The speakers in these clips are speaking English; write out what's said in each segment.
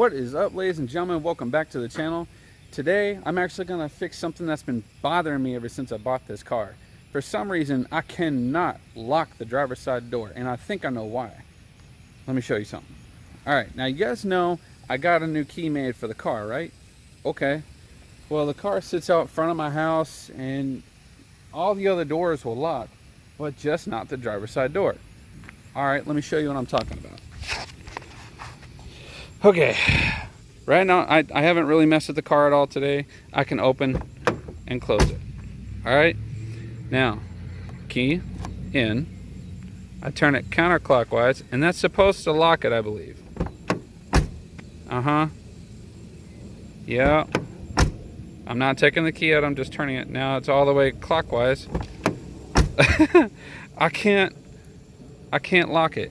What is up, ladies and gentlemen? Welcome back to the channel. Today I'm actually going to fix something that's been bothering me ever since I bought this car. For some reason I cannot lock the driver's side door, and I think I know why. Let me show you something. Alright, now you guys know I got a new key made for the car, right? Okay. Well, the car sits out front of my house and all the other doors will lock, but just not the driver's side door. Alright, let me show you what I'm talking about. Okay, right now I haven't really messed with the car at all today. I can open and close it. Alright, now key in, I turn it counterclockwise, and that's supposed to lock it, I believe. Yeah, I'm not taking the key out, I'm just turning it. Now it's all the way clockwise. I can't lock it.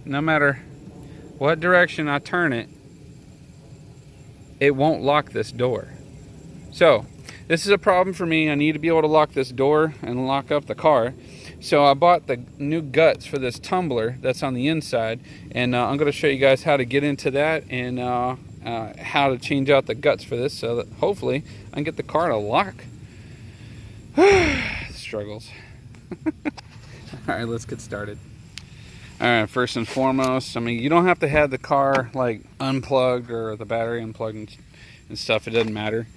No matter what direction I turn it, it won't lock this door. So this is a problem for me. I need to be able to lock this door and lock up the car. So I bought the new guts for this tumbler that's on the inside, and I'm going to show you guys how to get into that and how to change out the guts for this, so that hopefully I can get the car to lock. Struggles. Alright, let's get started. Alright, first and foremost, I mean, you don't have to have the car like unplugged or the battery unplugged and stuff. It doesn't matter.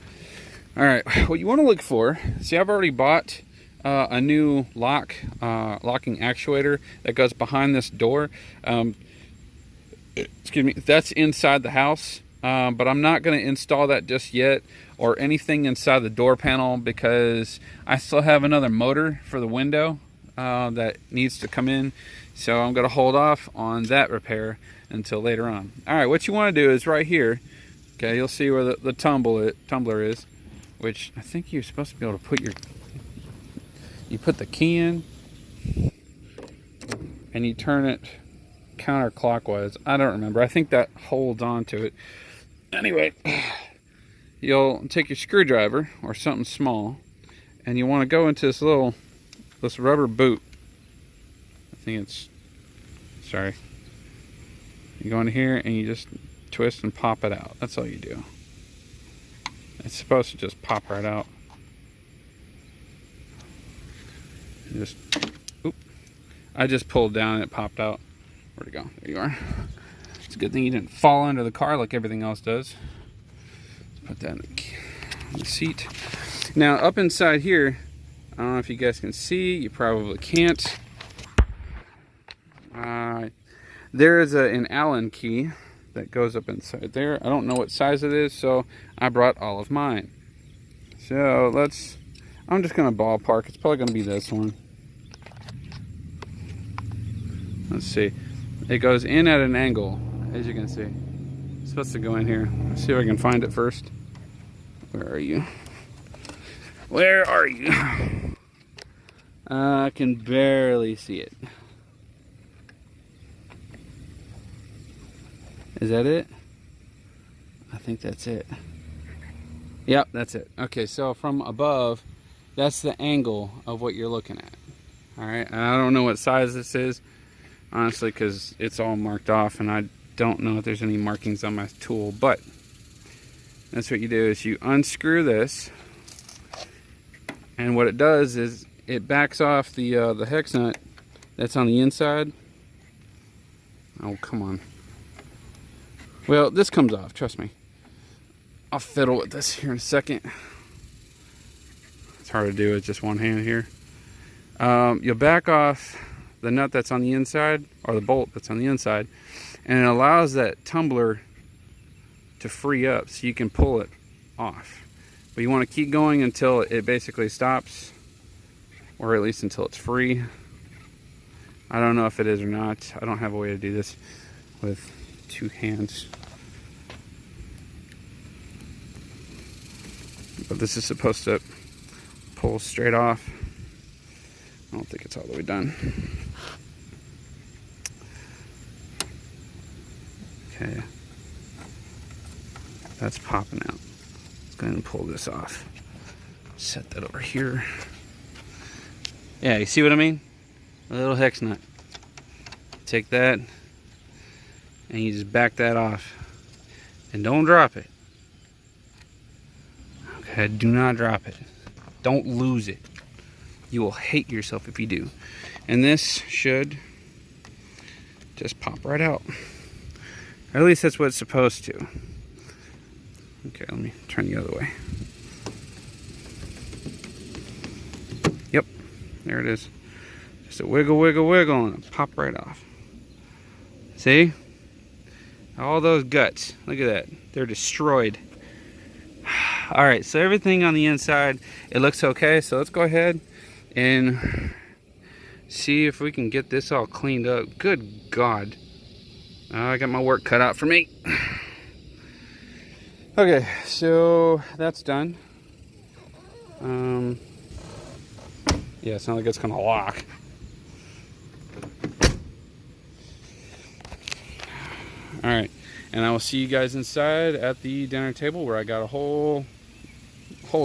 Alright, what you want to look for, see, I've already bought a new locking actuator that goes behind this door. Excuse me, that's inside the house, but I'm not going to install that just yet, or anything inside the door panel, because I still have another motor for the window that needs to come in. So I'm going to hold off on that repair until later on. Alright, what you want to do is right here, okay, you'll see where the tumbler is, which I think you're supposed to be able to put you put the key in and you turn it counterclockwise. I don't remember. I think that holds on to it. Anyway, you'll take your screwdriver or something small, and you want to go into this rubber boot. I think it's, sorry. You go in here and you just twist and pop it out. That's all you do. It's supposed to just pop right out. You just, oop. I just pulled down and it popped out. Where'd it go? There you are. It's a good thing you didn't fall under the car like everything else does. Let's put that in the seat. Now up inside here, I don't know if you guys can see, you probably can't. There is an Allen key that goes up inside there. I don't know what size it is, so I brought all of mine. So I'm just going to ballpark. It's probably going to be this one. Let's see. It goes in at an angle, as you can see. It's supposed to go in here. Let's see if I can find it first. Where are you? Where are you? I can barely see it. Is that it? I think that's it. Yep, that's it. Okay, so from above, that's the angle of what you're looking at. Alright, I don't know what size this is, honestly, because it's all marked off, and I don't know if there's any markings on my tool, but that's what you do, is you unscrew this, and what it does is it backs off the hex nut that's on the inside. Oh, come on. Well, this comes off, trust me. I'll fiddle with this here in a second. It's hard to do with just one hand here. You'll back off the nut that's on the inside, or the bolt that's on the inside, and it allows that tumbler to free up so you can pull it off. But you want to keep going until it basically stops, or at least until it's free. I don't know if it is or not. I don't have a way to do this with two hands. But this is supposed to pull straight off. I don't think it's all the way done. Okay. That's popping out. Let's go ahead and pull this off. Set that over here. Yeah, you see what I mean? A little hex nut. Take that and you just back that off. And don't drop it. Okay, do not drop it. Don't lose it. You will hate yourself if you do. And this should just pop right out. Or at least that's what it's supposed to. Okay, let me turn the other way. Yep, there it is. Just a wiggle, wiggle, wiggle, and it'll pop right off. See? All those guts. Look at that. They're destroyed. Alright, so everything on the inside, it looks okay. So let's go ahead and see if we can get this all cleaned up. Good God. I got my work cut out for me. Okay, so that's done. Yeah, it's not like it's gonna lock. Alright, and I will see you guys inside at the dinner table where I got a whole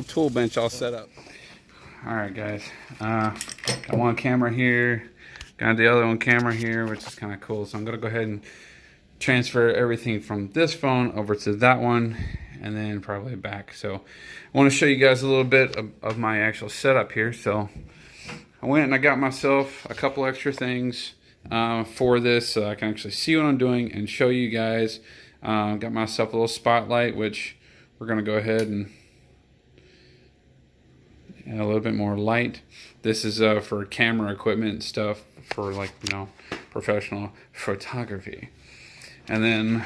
tool bench all set up. Alright guys, got one camera here, got the other one camera here, which is kind of cool. So I'm gonna go ahead and transfer everything from this phone over to that one and then probably back. So I want to show you guys a little bit of my actual setup here. So I went and I got myself a couple extra things for this so I can actually see what I'm doing and show you guys. Got myself a little spotlight, which we're gonna go ahead and add a little bit more light. This is for camera equipment and stuff for, like, you know, professional photography. And then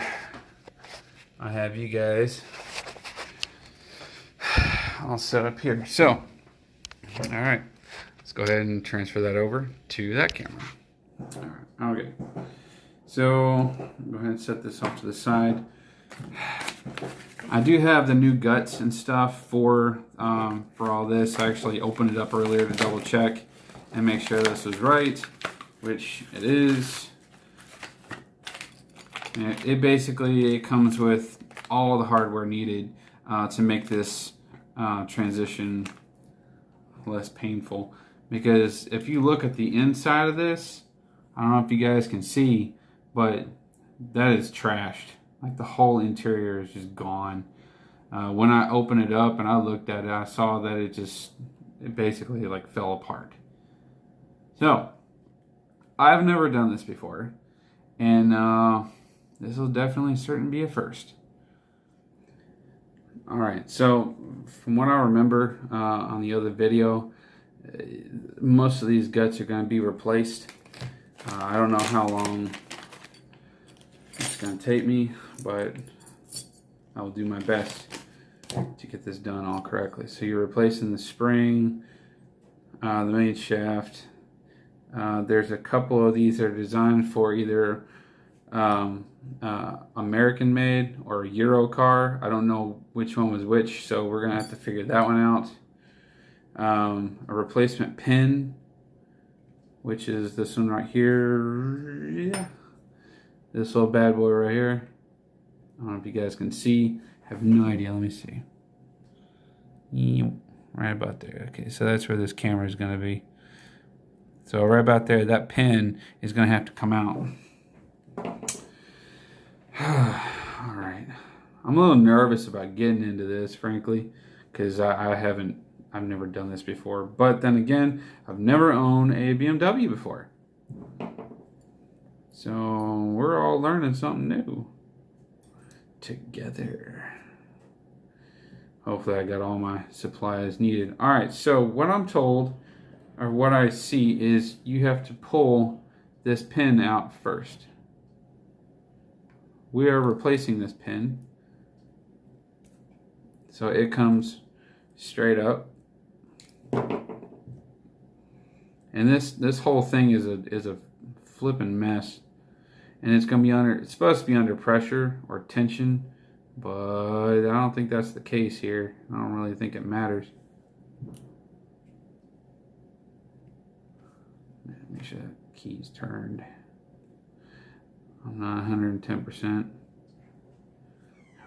I have you guys all set up here. So, all right, let's go ahead and transfer that over to that camera. All right, okay. So go ahead and set this off to the side. I do have the new guts and stuff for all this. I actually opened it up earlier to double check and make sure this was right, which it is. It basically comes with all the hardware needed to make this transition less painful. Because if you look at the inside of this, I don't know if you guys can see, but that is trashed. Like, the whole interior is just gone. When I opened it up and I looked at it, I saw that it basically like fell apart. So I've never done this before, and this will definitely certainly be a first. Alright, so from what I remember on the other video, most of these guts are going to be replaced. I don't know how long it's going to take me, but I will do my best to get this done all correctly. So you're replacing the spring, the main shaft. There's a couple of these that are designed for either American made or Euro car. I don't know which one was which, so we're gonna have to figure that one out. A replacement pin, which is this one right here. Yeah, this little bad boy right here. I don't know if you guys can see. I have no idea. Let me see. Right about there. Okay, so that's where this camera is gonna be. So right about there, that pin is gonna have to come out. All right, I'm a little nervous about getting into this, frankly, because I've never done this before. But then again, I've never owned a BMW before, so we're all learning something new together. Hopefully, I got all my supplies needed. All right, so what I'm told, or what I see, is you have to pull this pin out first. We are replacing this pin, so it comes straight up, and this whole thing is a flipping mess, and it's gonna be it's supposed to be under pressure or tension, but I don't think that's the case here. I don't really think it matters. Make sure that key's turned. I'm not 110%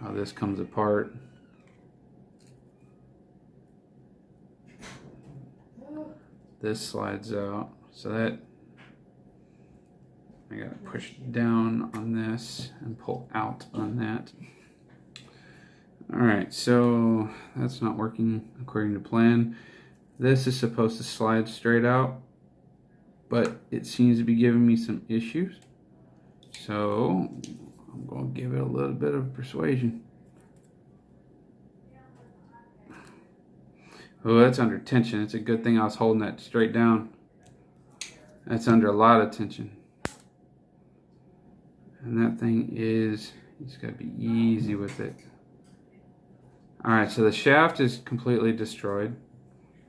how this comes apart. This slides out, so that I gotta push down on this and pull out on that. Alright, so that's not working according to plan. This is supposed to slide straight out, but it seems to be giving me some issues. So I'm going to give it a little bit of persuasion. Oh, that's under tension. It's a good thing I was holding that straight down. That's under a lot of tension. And that thing is, you just got to be easy with it. Alright, so the shaft is completely destroyed.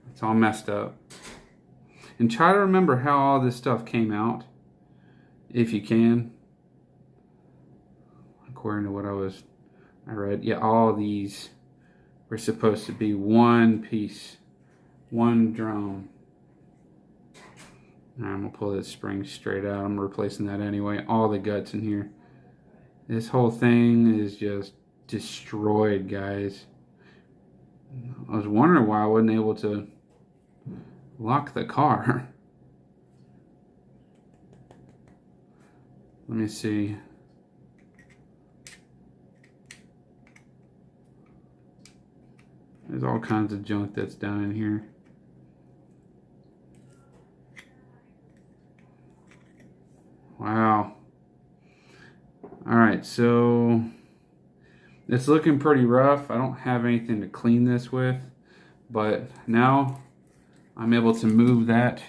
It's all messed up. And try to remember how all this stuff came out, if you can. According to what I read, yeah, all these were supposed to be one piece, one drone. Right, I'm gonna pull this spring straight out. I'm replacing that anyway. All the guts in here. This whole thing is just destroyed, guys. I was wondering why I wasn't able to lock the car. Let me see. There's all kinds of junk that's down in here. Wow. Alright, so it's looking pretty rough. I don't have anything to clean this with, but now I'm able to move that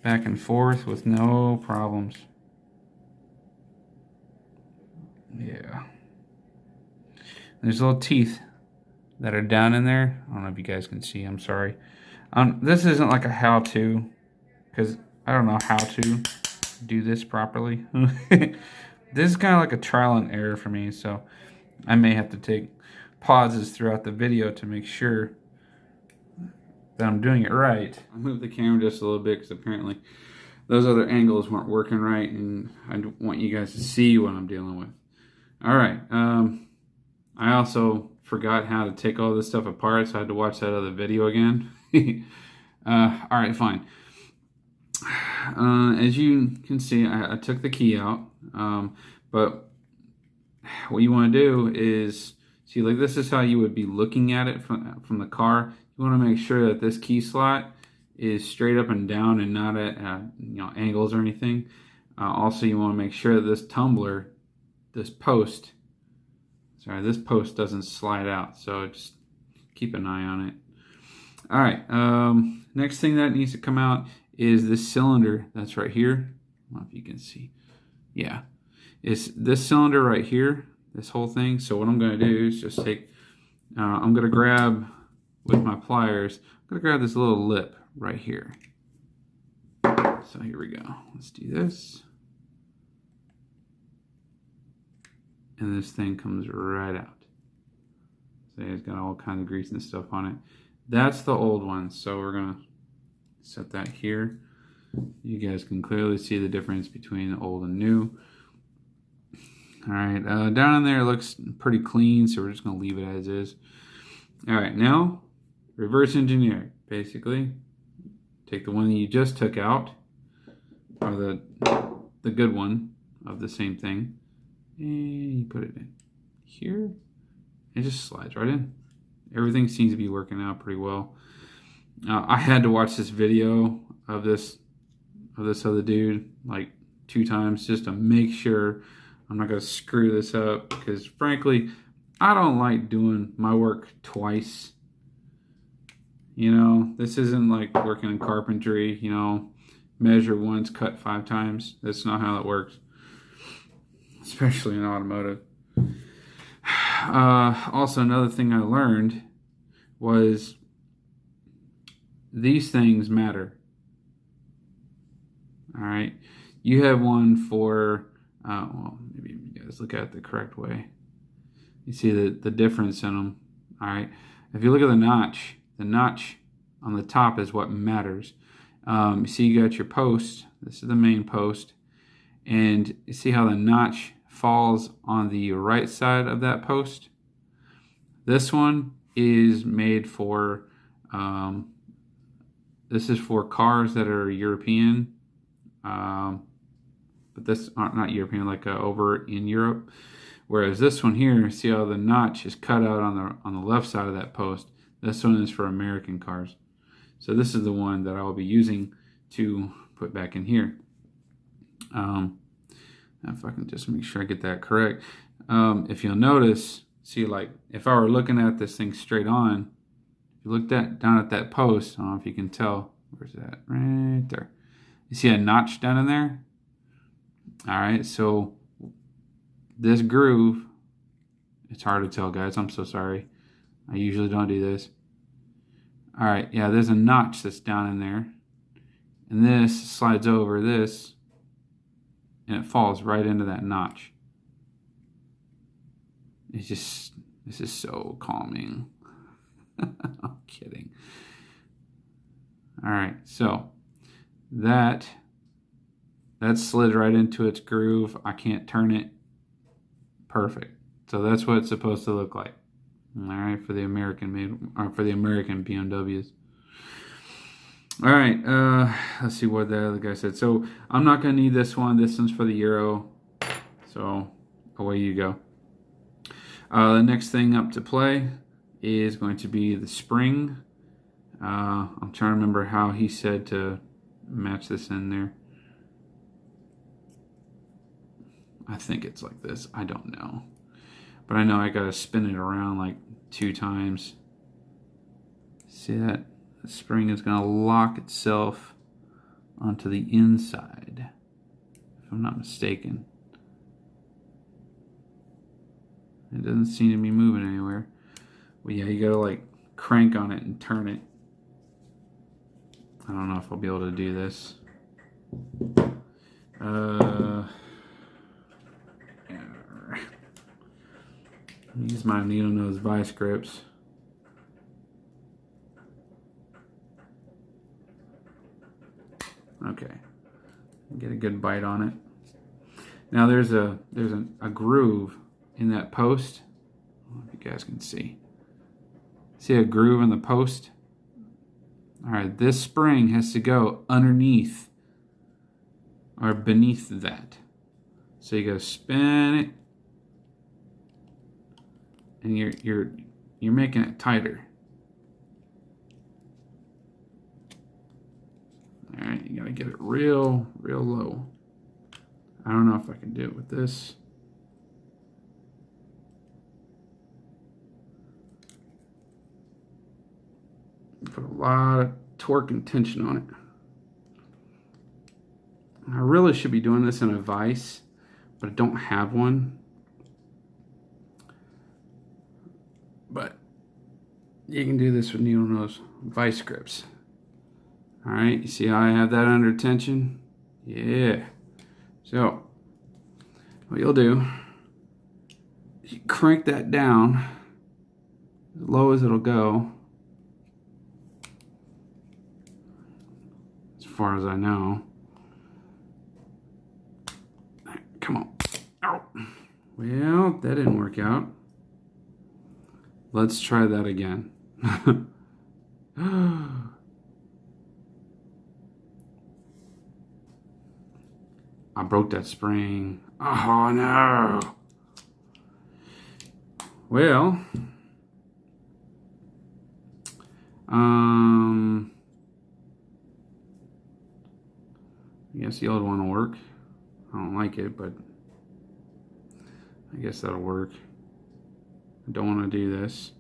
back and forth with no problems. Yeah. There's little teeth that are down in there. I don't know if you guys can see. I'm sorry. This isn't like a how-to, because I don't know how to do this properly. This is kind of like a trial and error for me, so I may have to take pauses throughout the video to make sure that I'm doing it right. I moved the camera just a little bit because apparently those other angles weren't working right, and I want you guys to see what I'm dealing with. All right. I also forgot how to take all this stuff apart, so I had to watch that other video again. All right, fine. As you can see, I took the key out, but what you want to do is, see, like this is how you would be looking at it from the car. You want to make sure that this key slot is straight up and down and not at angles or anything. Also, you want to make sure that this tumbler, this post doesn't slide out, so just keep an eye on it. All right, next thing that needs to come out is this cylinder that's right here. I don't know if you can see. Yeah, it's this cylinder right here, this whole thing. So what I'm going to do is just take, I'm going to grab with my pliers, I'm going to grab this little lip right here. So here we go. Let's do this. And this thing comes right out. So it's got all kinds of grease and stuff on it. That's the old one, so we're going to set that here. You guys can clearly see the difference between the old and new. All right, down in there it looks pretty clean, so we're just going to leave it as is. All right, now reverse engineer. Basically, take the one that you just took out, or the good one of the same thing, and you put it in here. It just slides right in. Everything seems to be working out pretty well. I had to watch this video of this other dude like 2 times just to make sure I'm not going to screw this up, because frankly, I don't like doing my work twice. You know, this isn't like working in carpentry, you know, measure once, cut 5 times. That's not how it works, especially in automotive. Also, another thing I learned was these things matter. All right, you have one for, well, maybe you guys look at it the correct way. You see the difference in them. All right, if you look at the notch on the top is what matters. You see you got your post. This is the main post, and you see how the notch falls on the right side of that post. This one is made for, this is for cars that are European, but this aren't not European, like over in Europe, Whereas this one here, see how the notch is cut out on the left side of that post. This one is for American cars. So this is the one that I'll be using to put back in here. If I can just make sure I get that correct. If you'll notice, see, like if I were looking at this thing straight on, if you look down at that post, I don't know if you can tell, where's that? Right there. You see a notch down in there? All right, so this groove, it's hard to tell, guys. I'm so sorry. I usually don't do this. All right, yeah, there's a notch that's down in there. And this slides over this, and it falls right into that notch. It's just, this is so calming. I'm kidding. All right, so that slid right into its groove. I can't turn it. Perfect. So that's what it's supposed to look like. All right, for the American BMWs. All right, let's see what the other guy said. So I'm not gonna need this one. This one's for the Euro. So away you go. The next thing up to play is going to be the spring. I'm trying to remember how he said to match this in there. I think it's like this. I don't know. But I know I gotta spin it around like 2 times. See that? The spring is gonna lock itself onto the inside, if I'm not mistaken. It doesn't seem to be moving anywhere. Well, yeah, you gotta like crank on it and turn it. I don't know if I'll be able to do this. Use my needle nose vice grips. Okay, get a good bite on it. Now there's a groove in that post. I don't know if you guys can see. See a groove in the post? All right, this spring has to go underneath or beneath that. So you gotta spin it, and you're making it tighter. All right, you gotta get it real low. I don't know if I can do it with this. Put a lot of torque and tension on it. I really should be doing this in a vise, but I don't have one. But you can do this with needle nose vice grips. All right, you see how I have that under tension? Yeah. So what you'll do is you crank that down as low as it'll go, as far as I know. Right, come on. Ow. Well, that didn't work out. Let's try that again. I broke that spring. Oh no. Well, I guess the old one will work. I don't like it, but I guess that'll work. I don't want to do this.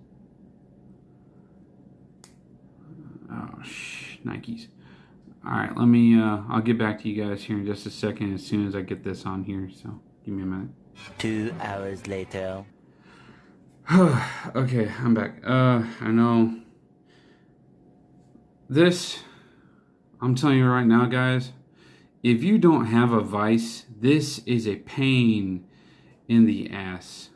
Oh, Nikes. All right, let me, I'll get back to you guys here in just a second as soon as I get this on here, so give me a minute. 2 hours later. Okay, I'm back. I know this, I'm telling you right now, guys, if you don't have a vise, this is a pain in the ass.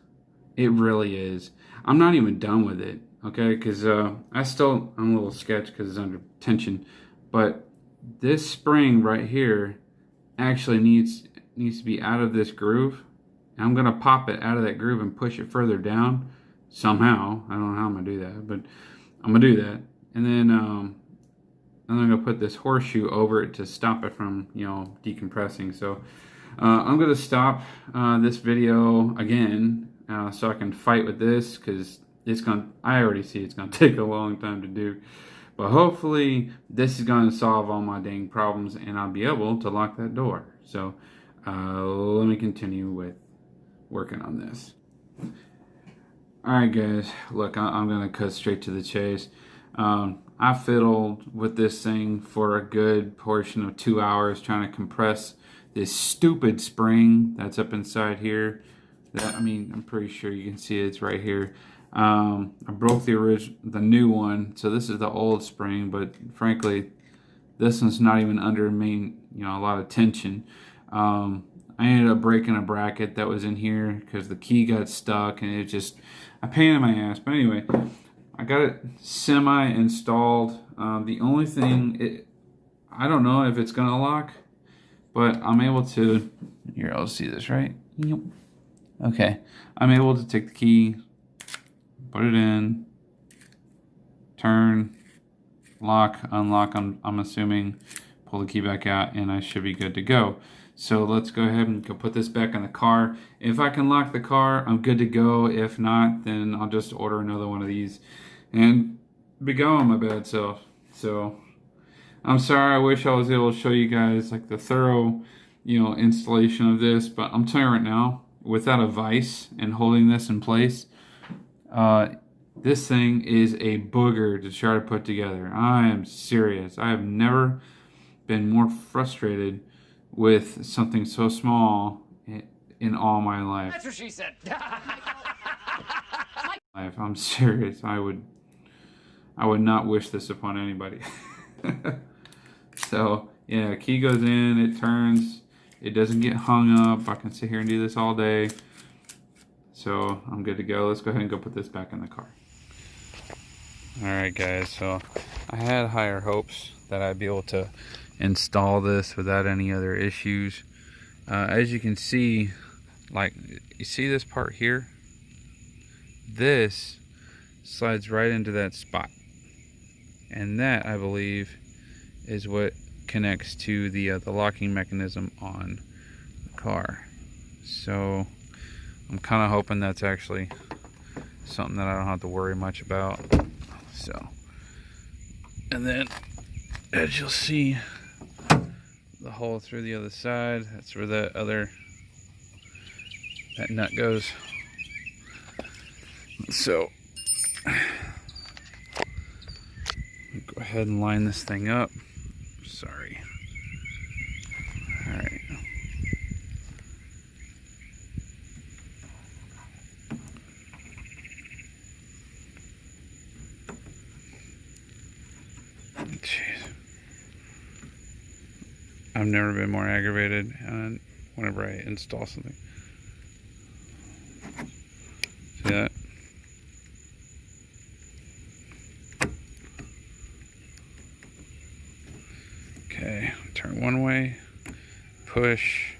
It really is. I'm not even done with it, okay, because I'm a little sketched because it's under tension, but this spring right here actually needs to be out of this groove. I'm gonna pop it out of that groove and push it further down somehow. I don't know how I'm gonna do that, but I'm gonna do that. And then I'm gonna put this horseshoe over it to stop it from, you know, decompressing. So I'm gonna stop this video again so I can fight with this, because I already see it's gonna take a long time to do. But hopefully this is gonna solve all my dang problems and I'll be able to lock that door. So let me continue with working on this. Alright guys, look, I'm gonna cut straight to the chase. I fiddled with this thing for a good portion of 2 hours trying to compress this stupid spring that's up inside here. I'm pretty sure you can see it's right here. I broke the new one, so this is the old spring, but frankly, this one's not even under a lot of tension. I ended up breaking a bracket that was in here because the key got stuck, and it just a pain in my ass. But anyway, I got it semi-installed. The only thing, I don't know if it's gonna lock, but I'm able to, here, I'll see this, right? Yep. Okay, I'm able to take the key, put it in, turn, lock, unlock, I'm assuming, pull the key back out, and I should be good to go. So let's go ahead and go put this back in the car. If I can lock the car, I'm good to go. If not, then I'll just order another one of these and be going my bad self. So I'm sorry, I wish I was able to show you guys like the thorough, installation of this, but I'm telling you right now, without a vise and holding this in place, this thing is a booger to try to put together. I am serious. I have never been more frustrated with something so small in all my life. That's what she said. I'm serious. I would not wish this upon anybody. So yeah, key goes in, it turns, it doesn't get hung up. I can sit here and do this all day. So I'm good to go. Let's go ahead and go put this back in the car. Alright guys, so I had higher hopes that I'd be able to install this without any other issues. As you can see, like, you see this part here? This slides right into that spot. And that, I believe, is what connects to the locking mechanism on the car. So I'm kind of hoping that's actually something that I don't have to worry much about. So, and then as you'll see, the hole through the other side, that's where that nut goes. So go ahead and line this thing up. Sorry. All right. Jeez. I've never been more aggravated whenever I install something. See that? Okay, turn one way, push,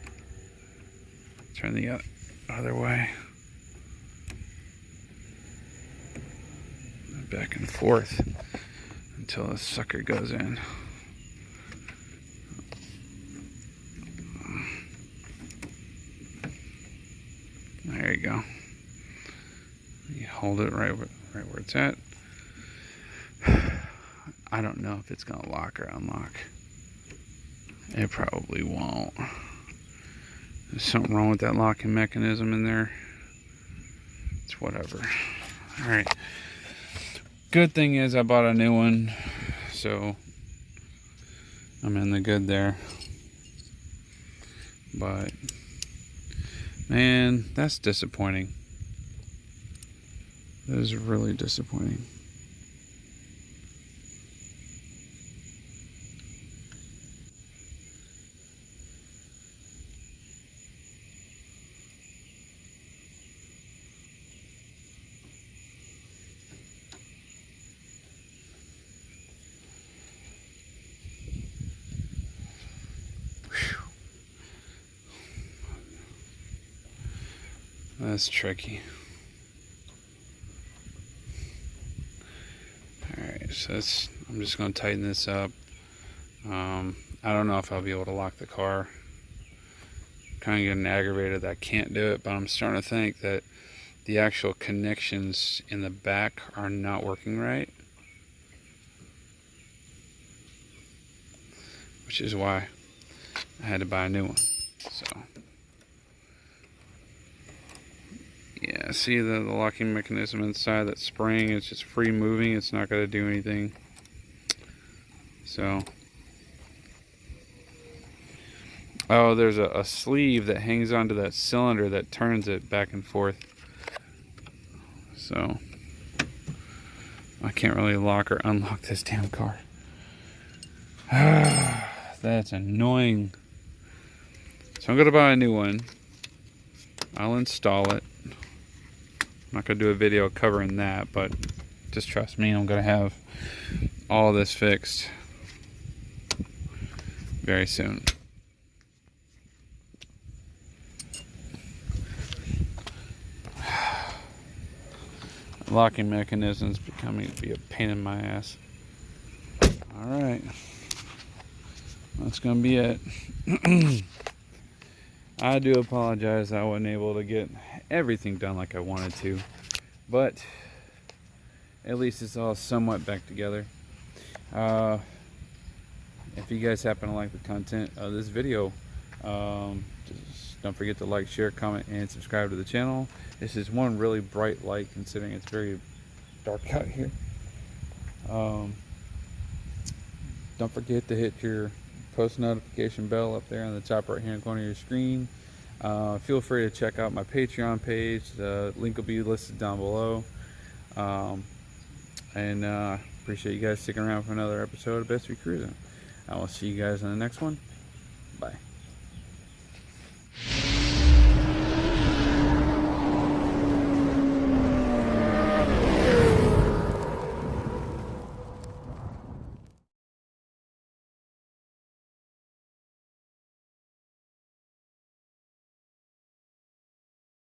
turn the other way, back and forth until this sucker goes in. There you go. You hold it right where it's at. I don't know if it's gonna lock or unlock. It probably won't. There's something wrong with that locking mechanism in there. It's whatever. Alright. Good thing is I bought a new one, so I'm in the good there. But man, that's disappointing. That is really disappointing. That's tricky. Alright, so I'm just going to tighten this up. I don't know if I'll be able to lock the car. kind of getting aggravated that I can't do it, but I'm starting to think that the actual connections in the back are not working right, which is why I had to buy a new one. So yeah, see the locking mechanism inside, that spring is just free moving. It's not going to do anything. So, oh, there's a sleeve that hangs onto that cylinder that turns it back and forth. So I can't really lock or unlock this damn car. That's annoying. So I'm gonna buy a new one. I'll install it. I'm not gonna do a video covering that, but just trust me, I'm gonna have all this fixed very soon. Locking mechanisms becoming to be a pain in my ass. Alright, that's gonna be it. I do apologize I wasn't able to get everything done like I wanted to, but at least it's all somewhat back together. If you guys happen to like the content of this video, just don't forget to like, share, comment, and subscribe to the channel. This is one really bright light considering it's very dark out here. Don't forget to hit your post notification bell up there on the top right hand corner of your screen. Feel free to check out my Patreon page. The link will be listed down below. Appreciate you guys sticking around for another episode of Best Be Cruising. I will see you guys in the next one. Bye.